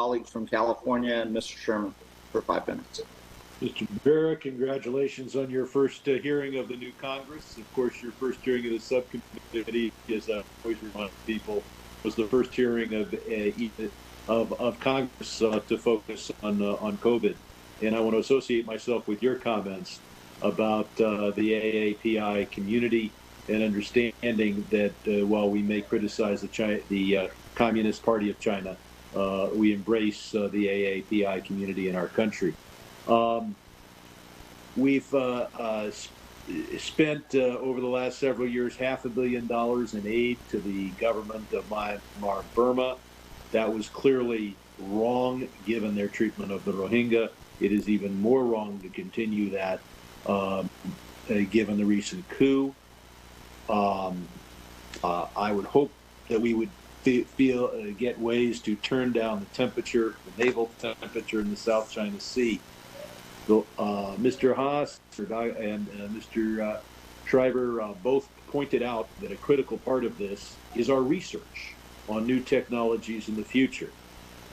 colleagues from California, and Mr. Sherman for 5 minutes. Mr. Rivera, congratulations on your first hearing of the new Congress. Of course, your first hearing of the subcommittee, as I always remind people, was the first hearing of Congress to focus on COVID. And I want to associate myself with your comments about the AAPI community and understanding that while we may criticize the Communist Party of China, we embrace the AAPI community in our country. We've spent over the last several years $500 million in aid to the government of Myanmar, Burma. That was clearly wrong given their treatment of the Rohingya. It is even more wrong to continue that given the recent coup. I would hope that we would get ways to turn down the temperature, the naval temperature in the South China Sea. Mr. Haas and Mr. Shriver both pointed out that a critical part of this is our research on new technologies in the future.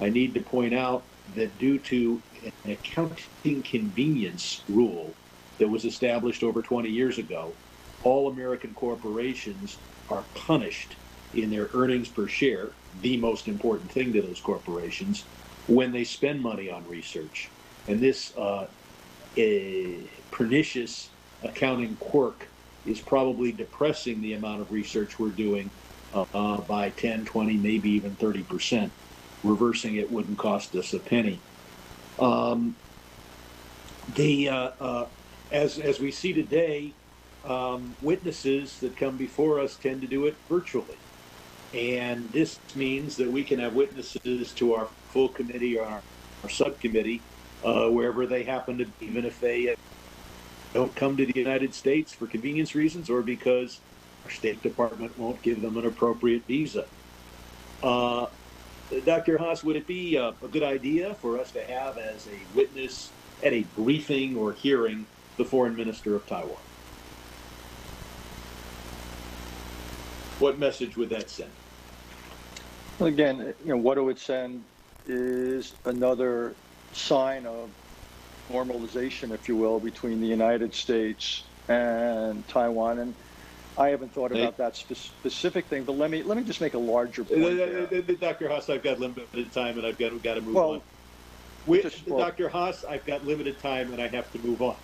I need to point out that due to an accounting convenience rule that was established over 20 years ago, all American corporations are punished in their earnings per share, the most important thing to those corporations, when they spend money on research. And this pernicious accounting quirk is probably depressing the amount of research we're doing by 10, 20, maybe even 30%. Reversing it wouldn't cost us a penny. As we see today, witnesses that come before us tend to do it virtually. And this means that we can have witnesses to our full committee or our subcommittee wherever they happen to be, even if they don't come to the United States for convenience reasons or because our State Department won't give them an appropriate visa. Dr. Haas, would it be a good idea for us to have as a witness at a briefing or hearing the Foreign Minister of Taiwan? What message would that send? Well, again, what it would send is another sign of normalization, if you will, between the United States and Taiwan. And I haven't thought about that specific thing, but let me just make a larger point. Dr. Haas, I've got limited time, and I've got to move on. Dr. Haas, I've got limited time, and I have to move on.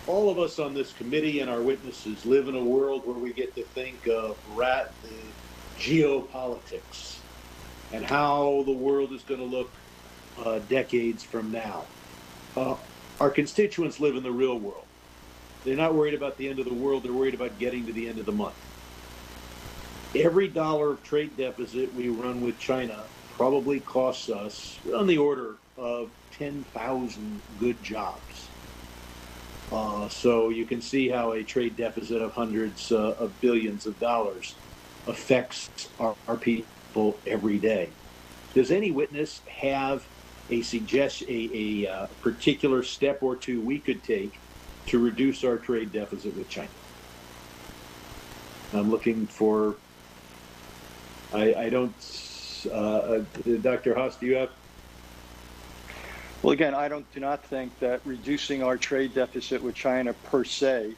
All of us on this committee and our witnesses live in a world where we get to think of geopolitics and how the world is going to look decades from now. Our constituents live in the real world. They're not worried about the end of the world. They're worried about getting to the end of the month. Every dollar of trade deficit we run with China probably costs us on the order of 10,000 good jobs. So you can see how a trade deficit of hundreds of billions of dollars affects our people every day. Does any witness have a particular step or two we could take to reduce our trade deficit with China? I'm looking for, I don't, Dr. Haas, do you have? Well, again, I do not think that reducing our trade deficit with China per se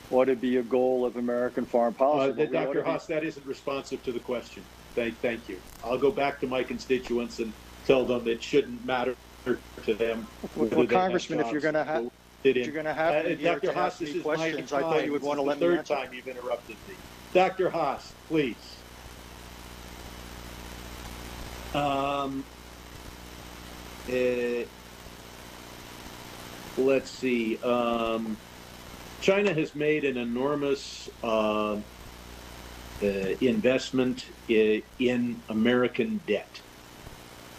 ought to be a goal of American foreign policy. Dr. Haas, that isn't responsive to the question. Thank you. I'll go back to my constituents and tell them it shouldn't matter to them. Well, Congressman, if you're going to have, Dr. Haas, this is questions, my time. I thought you would want to let me answer. Third time you've interrupted me. Dr. Haas, please. Let's see. China has made an enormous investment in American debt.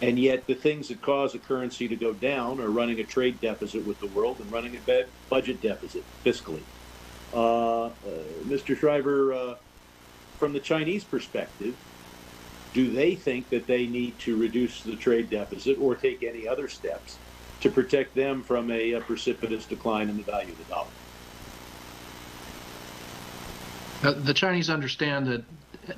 And yet the things that cause a currency to go down are running a trade deficit with the world and running a budget deficit fiscally. Mr. Shriver, from the Chinese perspective, do they think that they need to reduce the trade deficit or take any other steps to protect them from a precipitous decline in the value of the dollar? The Chinese understand that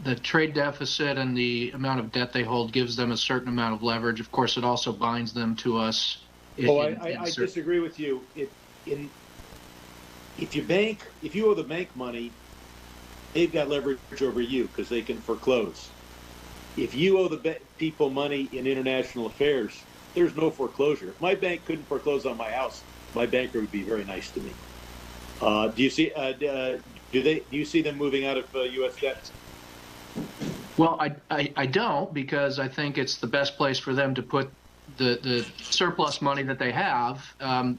the trade deficit and the amount of debt they hold gives them a certain amount of leverage. Of course, it also binds them to us. I disagree with you. If you owe the bank money, they've got leverage over you because they can foreclose. If you owe the people money in international affairs, there's no foreclosure. If my bank couldn't foreclose on my house, my banker would be very nice to me. Do you see? Do you see them moving out of U.S. debt? Well, I don't, because I think it's the best place for them to put the surplus money that they have.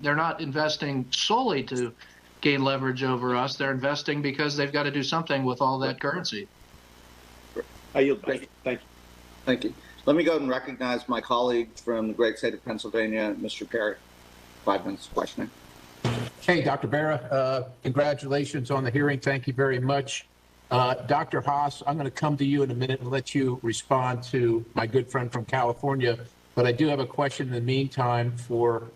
They're not investing solely to gain leverage over us. They're investing because they've got to do something with all that currency. I yield back. Thank you. Thank you. Let me go ahead and recognize my colleague from the great state of Pennsylvania, Mr. Perry. 5 minutes of questioning. Hey, Dr. Barra, congratulations on the hearing. Thank you very much. Dr. Haas, I'm going to come to you in a minute and let you respond to my good friend from California, but I do have a question in the meantime for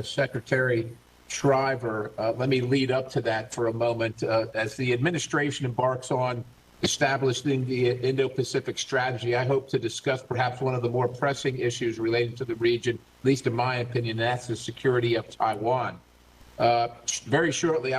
Secretary Shriver. Let me lead up to that for a moment. As the administration embarks on establishing the Indo-Pacific strategy, I hope to discuss perhaps one of the more pressing issues relating to the region, at least in my opinion, and that's the security of Taiwan. Very shortly